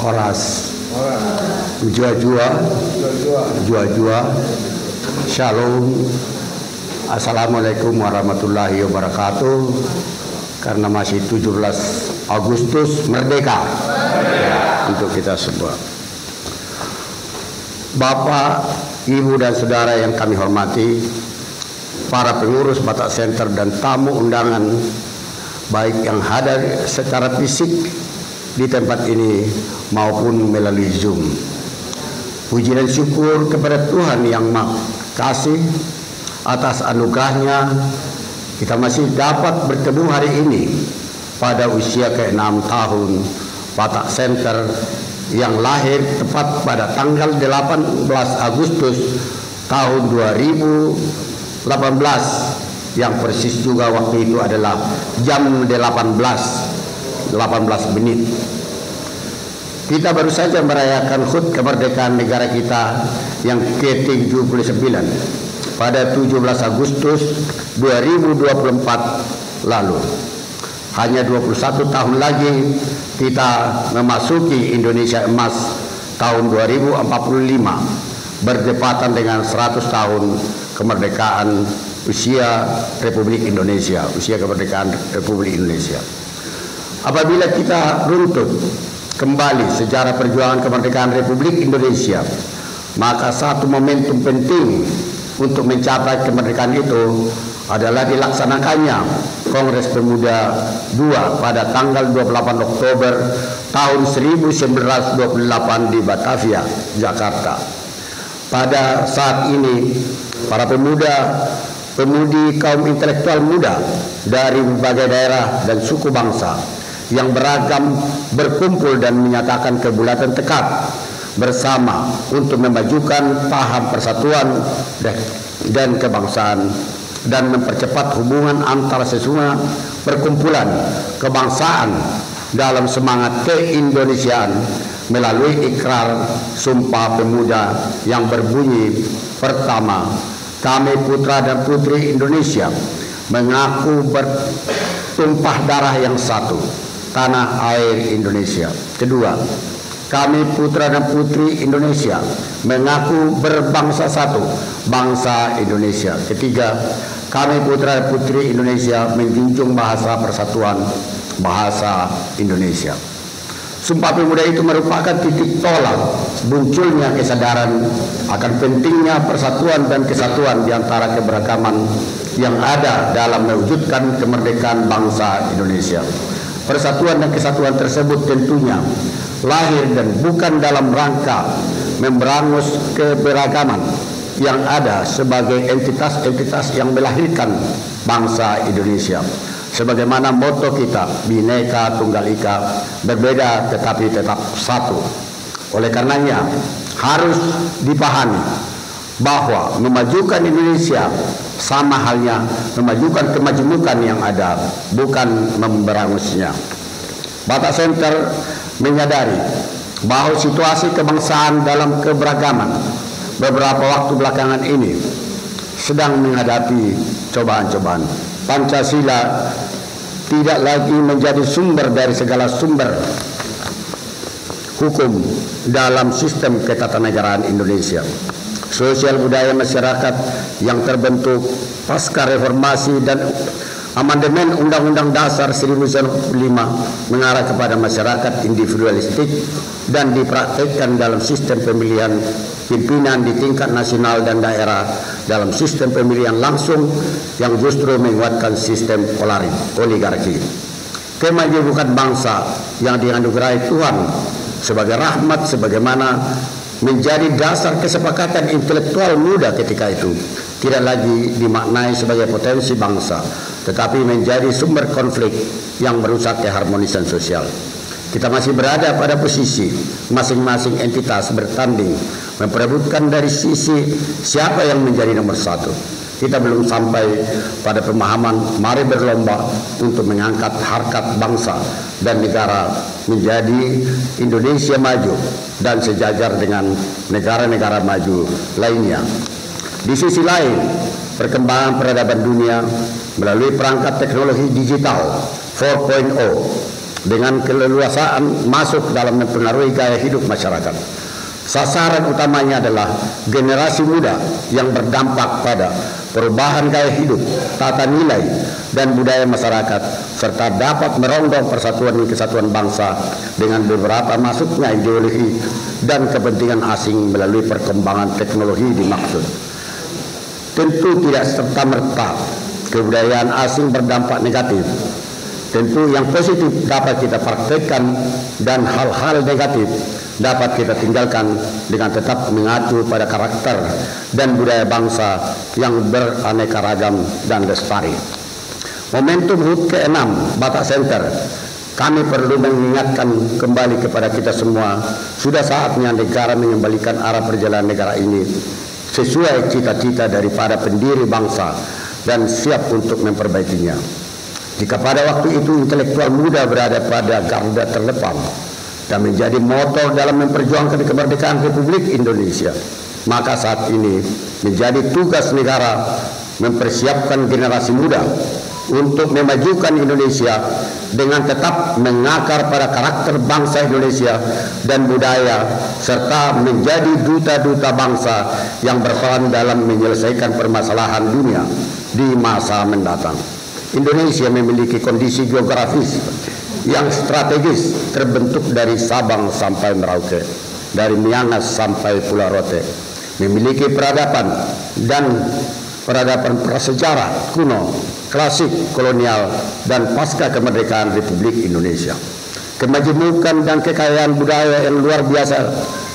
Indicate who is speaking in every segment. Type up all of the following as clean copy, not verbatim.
Speaker 1: Oras. Jua-jua. Shalom. Assalamualaikum warahmatullahi wabarakatuh. Karena masih 17 Agustus merdeka untuk kita semua. Bapak, Ibu dan Saudara yang kami hormati, para pengurus Batak Center dan tamu undangan, baik yang hadir secara fisik di tempat ini maupun melalui Zoom. Puji dan syukur kepada Tuhan yang Maha Kasih atas anugerahnya kita masih dapat bertemu hari ini pada usia ke-6 tahun Batak Center yang lahir tepat pada tanggal 18 Agustus tahun 2018 yang persis juga waktu itu adalah jam 18 menit. Kita baru saja merayakan HUT kemerdekaan negara kita yang ke-79 pada 17 Agustus 2024 lalu. Hanya 21 tahun lagi kita memasuki Indonesia Emas tahun 2045 berdepatan dengan 100 tahun kemerdekaan usia Republik Indonesia, usia kemerdekaan Republik Indonesia. Apabila kita runtut kembali sejarah perjuangan kemerdekaan Republik Indonesia, maka satu momentum penting untuk mencapai kemerdekaan itu adalah dilaksanakannya Kongres Pemuda II pada tanggal 28 Oktober tahun 1928 di Batavia, Jakarta. Pada saat ini, para pemudi kaum intelektual muda dari berbagai daerah dan suku bangsa yang beragam berkumpul dan menyatakan kebulatan tekad bersama untuk memajukan paham persatuan dan kebangsaan dan mempercepat hubungan antara sesama perkumpulan kebangsaan dalam semangat keindonesiaan melalui ikrar Sumpah Pemuda yang berbunyi, pertama, kami putra dan putri Indonesia mengaku bertumpah darah yang satu, tanah air Indonesia. Kedua, kami putra dan putri Indonesia mengaku berbangsa satu, bangsa Indonesia. Ketiga, kami putra dan putri Indonesia menjunjung bahasa persatuan, bahasa Indonesia. Sumpah Pemuda itu merupakan titik tolak munculnya kesadaran akan pentingnya persatuan dan kesatuan di antara keberagaman yang ada dalam mewujudkan kemerdekaan bangsa Indonesia. Persatuan dan kesatuan tersebut tentunya lahir dan bukan dalam rangka memberangus keberagaman yang ada sebagai entitas-entitas yang melahirkan bangsa Indonesia. Sebagaimana moto kita, Bhinneka Tunggal Ika, berbeda tetapi tetap satu. Oleh karenanya harus dipahami bahwa memajukan Indonesia sama halnya memajukan kemajemukan yang ada, bukan memberangusnya. Batak Center menyadari bahwa situasi kebangsaan dalam keberagaman beberapa waktu belakangan ini sedang menghadapi cobaan-cobaan. Pancasila tidak lagi menjadi sumber dari segala sumber hukum dalam sistem ketatanegaraan Indonesia. Sosial budaya masyarakat yang terbentuk pasca reformasi dan amandemen Undang-Undang Dasar 1945 mengarah kepada masyarakat individualistik dan dipraktikkan dalam sistem pemilihan pimpinan di tingkat nasional dan daerah dalam sistem pemilihan langsung yang justru menguatkan sistem oligarki. Kemajemukan bangsa yang dianugerahi Tuhan sebagai rahmat sebagaimana menjadi dasar kesepakatan intelektual muda ketika itu tidak lagi dimaknai sebagai potensi bangsa, tetapi menjadi sumber konflik yang merusak keharmonisan sosial. Kita masih berada pada posisi masing-masing entitas bertanding memperebutkan dari sisi siapa yang menjadi nomor satu. Kita belum sampai pada pemahaman mari berlomba untuk mengangkat harkat bangsa dan negara menjadi Indonesia maju dan sejajar dengan negara-negara maju lainnya. Di sisi lain, perkembangan peradaban dunia melalui perangkat teknologi digital 4.0 dengan keleluasaan masuk dalam mempengaruhi gaya hidup masyarakat. Sasaran utamanya adalah generasi muda yang berdampak pada perubahan gaya hidup, tata nilai, dan budaya masyarakat, serta dapat merondong persatuan dan kesatuan bangsa dengan beberapa masuknya ideologi dan kepentingan asing melalui perkembangan teknologi dimaksud. Tentu tidak serta-merta kebudayaan asing berdampak negatif. Tentu yang positif dapat kita praktekkan dan hal-hal negatif dapat kita tinggalkan dengan tetap mengacu pada karakter dan budaya bangsa yang beraneka ragam dan lestari. Momentum HUT ke-6 Batak Center, kami perlu mengingatkan kembali kepada kita semua, sudah saatnya negara mengembalikan arah perjalanan negara ini sesuai cita-cita daripada pendiri bangsa dan siap untuk memperbaikinya. Jika pada waktu itu intelektual muda berada pada garda terdepan dan menjadi motor dalam memperjuangkan kemerdekaan Republik Indonesia, maka saat ini menjadi tugas negara mempersiapkan generasi muda untuk memajukan Indonesia dengan tetap mengakar pada karakter bangsa Indonesia dan budaya, serta menjadi duta-duta bangsa yang berperan dalam menyelesaikan permasalahan dunia di masa mendatang. Indonesia memiliki kondisi geografis yang strategis, terbentuk dari Sabang sampai Merauke, dari Miangas sampai Pulau Rote, memiliki peradaban prasejarah kuno, klasik, kolonial, dan pasca kemerdekaan Republik Indonesia. Kemajemukan dan kekayaan budaya yang luar biasa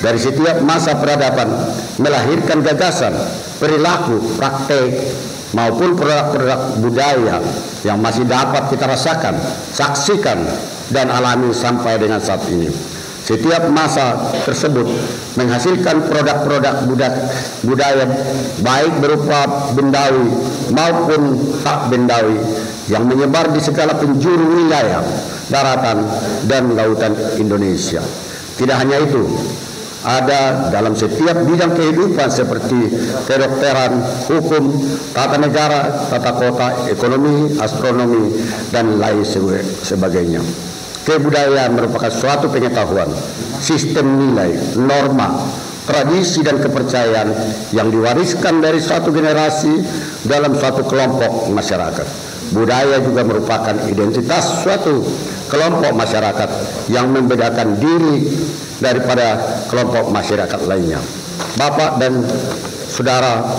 Speaker 1: dari setiap masa peradaban melahirkan gagasan, perilaku, praktek, maupun produk-produk budaya yang masih dapat kita rasakan, saksikan, dan alami sampai dengan saat ini. Setiap masa tersebut menghasilkan produk-produk budaya baik berupa bendawi maupun tak bendawi yang menyebar di segala penjuru wilayah, daratan, dan lautan Indonesia. Tidak hanya itu, ada dalam setiap bidang kehidupan seperti kedokteran, hukum, tata negara, tata kota, ekonomi, astronomi, dan lain sebagainya. Kebudayaan merupakan suatu pengetahuan, sistem nilai, norma, tradisi, dan kepercayaan yang diwariskan dari suatu generasi dalam suatu kelompok masyarakat. Budaya juga merupakan identitas suatu kelompok masyarakat yang membedakan diri daripada kelompok masyarakat lainnya. Bapak dan saudara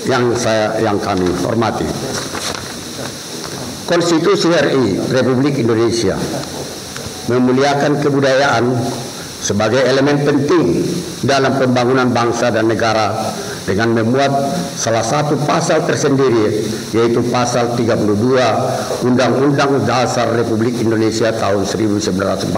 Speaker 1: yang kami hormati, Konstitusi RI Republik Indonesia memuliakan kebudayaan sebagai elemen penting dalam pembangunan bangsa dan negara dengan memuat salah satu pasal tersendiri, yaitu pasal 32 Undang-Undang Dasar Republik Indonesia tahun 1945.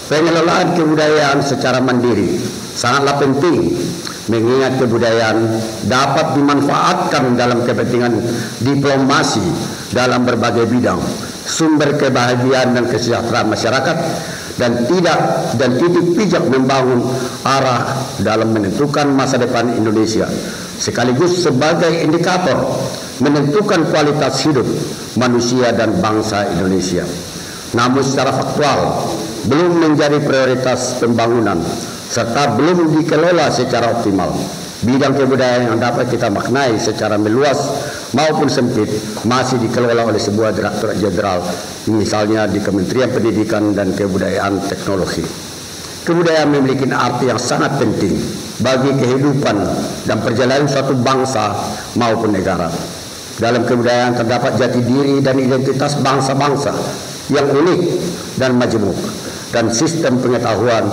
Speaker 1: Pengelolaan kebudayaan secara mandiri sangatlah penting, mengingat kebudayaan dapat dimanfaatkan dalam kepentingan diplomasi dalam berbagai bidang, sumber kebahagiaan dan kesejahteraan masyarakat, dan titik pijak membangun arah dalam menentukan masa depan Indonesia, sekaligus sebagai indikator menentukan kualitas hidup manusia dan bangsa Indonesia. Namun secara faktual belum menjadi prioritas pembangunan serta belum dikelola secara optimal. Bidang kebudayaan yang dapat kita maknai secara meluas maupun sempit masih dikelola oleh sebuah direktorat jenderal, misalnya di Kementerian Pendidikan dan Kebudayaan Teknologi. Kebudayaan memiliki arti yang sangat penting bagi kehidupan dan perjalanan suatu bangsa maupun negara. Dalam kebudayaan terdapat jati diri dan identitas bangsa-bangsa yang unik dan majemuk, dan sistem pengetahuan,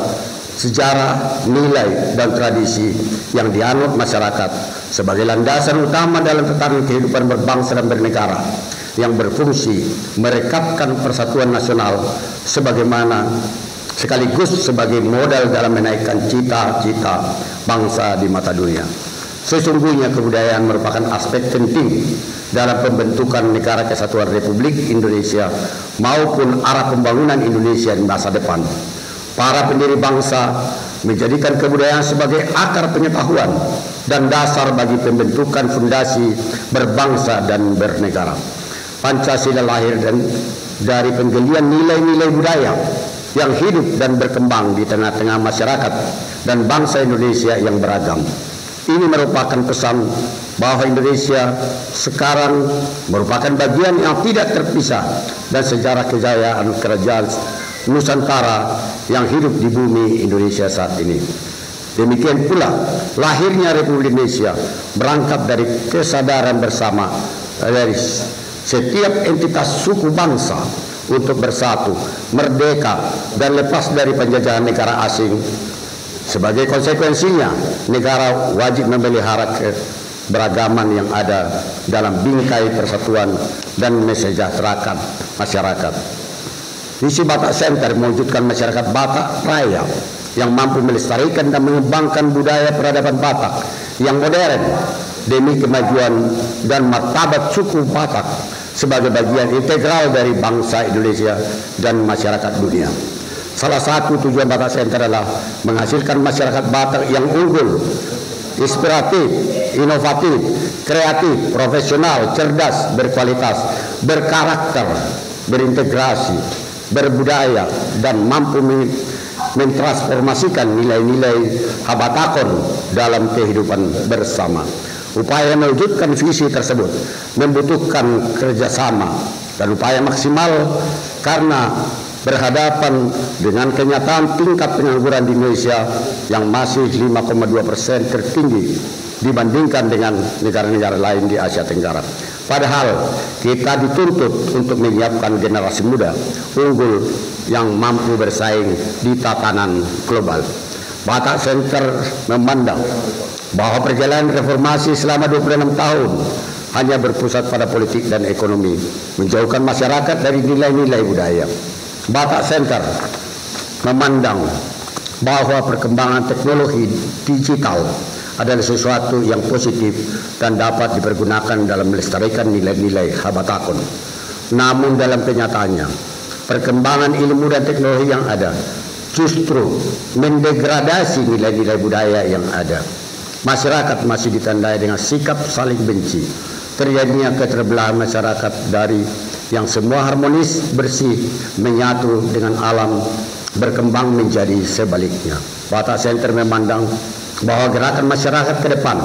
Speaker 1: sejarah, nilai, dan tradisi yang dianut masyarakat sebagai landasan utama dalam tatanan kehidupan berbangsa dan bernegara yang berfungsi merekatkan persatuan nasional sebagaimana sekaligus sebagai modal dalam menaikkan cita-cita bangsa di mata dunia. Sesungguhnya kebudayaan merupakan aspek penting dalam pembentukan negara kesatuan Republik Indonesia maupun arah pembangunan Indonesia di masa depan. Para pendiri bangsa menjadikan kebudayaan sebagai akar pengetahuan dan dasar bagi pembentukan fondasi berbangsa dan bernegara. Pancasila lahir dari penggalian nilai-nilai budaya yang hidup dan berkembang di tengah-tengah masyarakat dan bangsa Indonesia yang beragam. Ini merupakan pesan bahwa Indonesia sekarang merupakan bagian yang tidak terpisah dan sejarah kejayaan kerajaan Nusantara yang hidup di bumi Indonesia saat ini. Demikian pula lahirnya Republik Indonesia berangkat dari kesadaran bersama dari setiap entitas suku bangsa untuk bersatu, merdeka, dan lepas dari penjajahan negara asing. Sebagai konsekuensinya, negara wajib memelihara keberagaman yang ada dalam bingkai persatuan dan mesejahterakan masyarakat. Visi Batak Center mewujudkan masyarakat Batak Raya yang mampu melestarikan dan mengembangkan budaya peradaban Batak yang modern demi kemajuan dan martabat suku Batak sebagai bagian integral dari bangsa Indonesia dan masyarakat dunia. Salah satu tujuan Batak Center adalah menghasilkan masyarakat Batak yang unggul, inspiratif, inovatif, kreatif, profesional, cerdas, berkualitas, berkarakter, berintegrasi, berbudaya, dan mampu mentransformasikan nilai-nilai Habatakon dalam kehidupan bersama. Upaya mewujudkan visi tersebut membutuhkan kerjasama dan upaya maksimal karena berhadapan dengan kenyataan tingkat pengangguran di Indonesia yang masih 5,2% tertinggi dibandingkan dengan negara-negara lain di Asia Tenggara. Padahal kita dituntut untuk menyiapkan generasi muda unggul yang mampu bersaing di tatanan global. Batak Center memandang bahwa perjalanan reformasi selama 26 tahun hanya berpusat pada politik dan ekonomi, menjauhkan masyarakat dari nilai-nilai budaya. Batak Center memandang bahwa perkembangan teknologi digital adalah sesuatu yang positif dan dapat dipergunakan dalam melestarikan nilai-nilai Habatakon. Namun dalam kenyataannya, perkembangan ilmu dan teknologi yang ada justru mendegradasi nilai-nilai budaya yang ada. Masyarakat masih ditandai dengan sikap saling benci. Terjadinya keterbelahan masyarakat dari yang semua harmonis, bersih, menyatu dengan alam, berkembang menjadi sebaliknya. Batak Center memandang bahwa gerakan masyarakat ke depan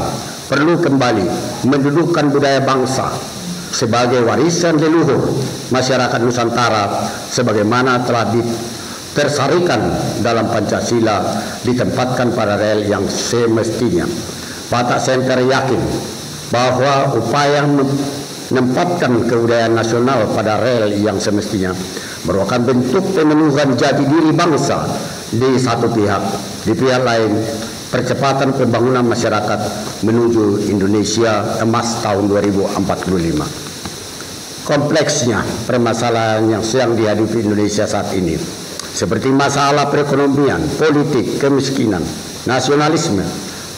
Speaker 1: perlu kembali mendudukkan budaya bangsa sebagai warisan leluhur masyarakat Nusantara sebagaimana telah tersarikan dalam Pancasila, ditempatkan pada rel yang semestinya. Batak Center yakin bahwa upaya menempatkan kebudayaan nasional pada rel yang semestinya merupakan bentuk pemenuhan jati diri bangsa di satu pihak. Di pihak lain, percepatan pembangunan masyarakat menuju Indonesia emas tahun 2045. Kompleksnya permasalahan yang sedang dihadapi Indonesia saat ini, seperti masalah perekonomian, politik, kemiskinan, nasionalisme,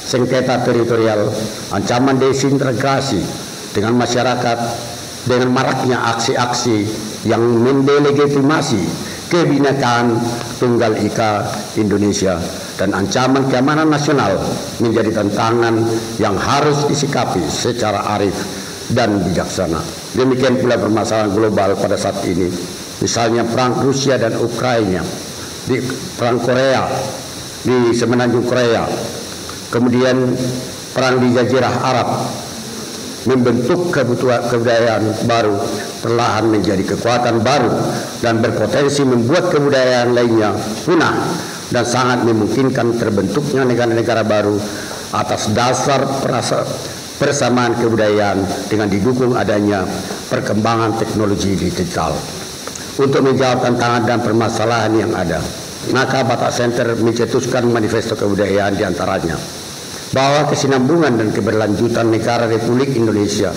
Speaker 1: sengketa teritorial, ancaman desintegrasi dengan masyarakat, dengan maraknya aksi-aksi yang mendelegitimasi kebinekaan Tunggal Ika Indonesia dan ancaman keamanan nasional menjadi tantangan yang harus disikapi secara arif dan bijaksana. Demikian pula permasalahan global pada saat ini. Misalnya perang Rusia dan Ukraina, di perang Korea di semenanjung Korea, kemudian perang di Jazirah Arab, membentuk kebudayaan baru perlahan menjadi kekuatan baru dan berpotensi membuat kebudayaan lainnya punah dan sangat memungkinkan terbentuknya negara-negara baru atas dasar persamaan kebudayaan dengan didukung adanya perkembangan teknologi digital. Untuk menjawab tantangan dan permasalahan yang ada, maka Batak Center mencetuskan manifesto kebudayaan diantaranya bahwa kesinambungan dan keberlanjutan negara Republik Indonesia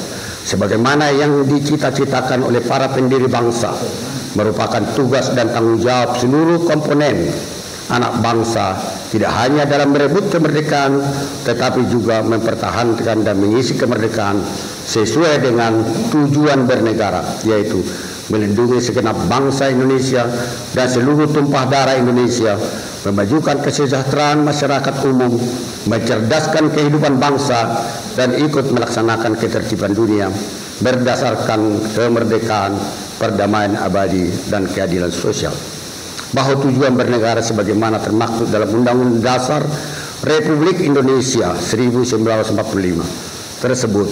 Speaker 1: sebagaimana yang dicita-citakan oleh para pendiri bangsa merupakan tugas dan tanggung jawab seluruh komponen anak bangsa, tidak hanya dalam merebut kemerdekaan tetapi juga mempertahankan dan mengisi kemerdekaan sesuai dengan tujuan bernegara, yaitu melindungi segenap bangsa Indonesia dan seluruh tumpah darah Indonesia, memajukan kesejahteraan masyarakat umum, mencerdaskan kehidupan bangsa, dan ikut melaksanakan ketertiban dunia berdasarkan kemerdekaan, perdamaian abadi, dan keadilan sosial. Bahwa tujuan bernegara sebagaimana termaktub dalam Undang-Undang Dasar Republik Indonesia 1945 tersebut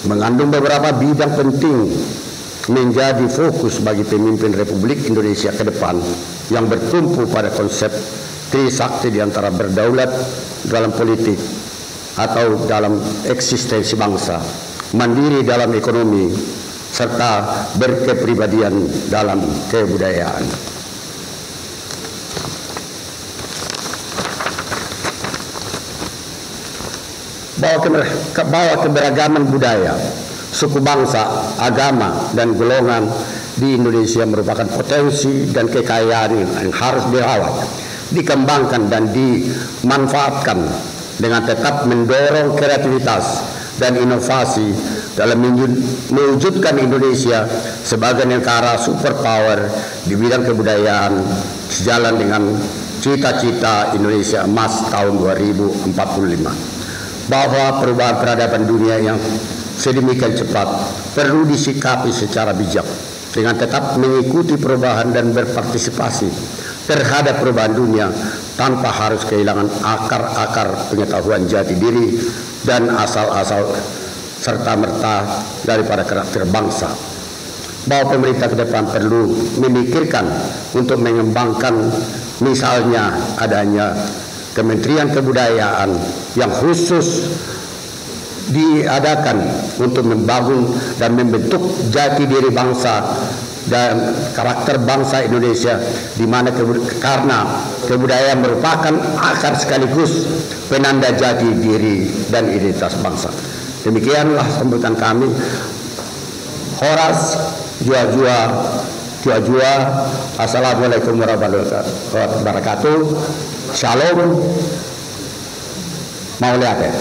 Speaker 1: mengandung beberapa bidang penting menjadi fokus bagi pemimpin Republik Indonesia ke depan yang bertumpu pada konsep trisakti di antara berdaulat dalam politik atau dalam eksistensi bangsa, mandiri dalam ekonomi, serta berkepribadian dalam kebudayaan. Bahwa keberagaman budaya, suku bangsa, agama, dan golongan di Indonesia merupakan potensi dan kekayaan yang harus dirawat, dikembangkan, dan dimanfaatkan dengan tetap mendorong kreativitas dan inovasi dalam mewujudkan Indonesia sebagai negara superpower di bidang kebudayaan sejalan dengan cita-cita Indonesia Emas tahun 2045. Bahwa perubahan peradaban dunia yang sedemikian cepat perlu disikapi secara bijak dengan tetap mengikuti perubahan dan berpartisipasi terhadap perubahan dunia tanpa harus kehilangan akar-akar pengetahuan jati diri dan asal-asal serta-merta daripada karakter bangsa. Bahwa pemerintah ke depan perlu memikirkan untuk mengembangkan misalnya adanya Kementerian Kebudayaan yang khusus diadakan untuk membangun dan membentuk jati diri bangsa dan karakter bangsa Indonesia, di mana karena kebudayaan merupakan akar sekaligus penanda jati diri dan identitas bangsa. Demikianlah sambutan kami. Horas jua-jua. Assalamualaikum warahmatullahi wabarakatuh. Shalom. Mau lihat ya?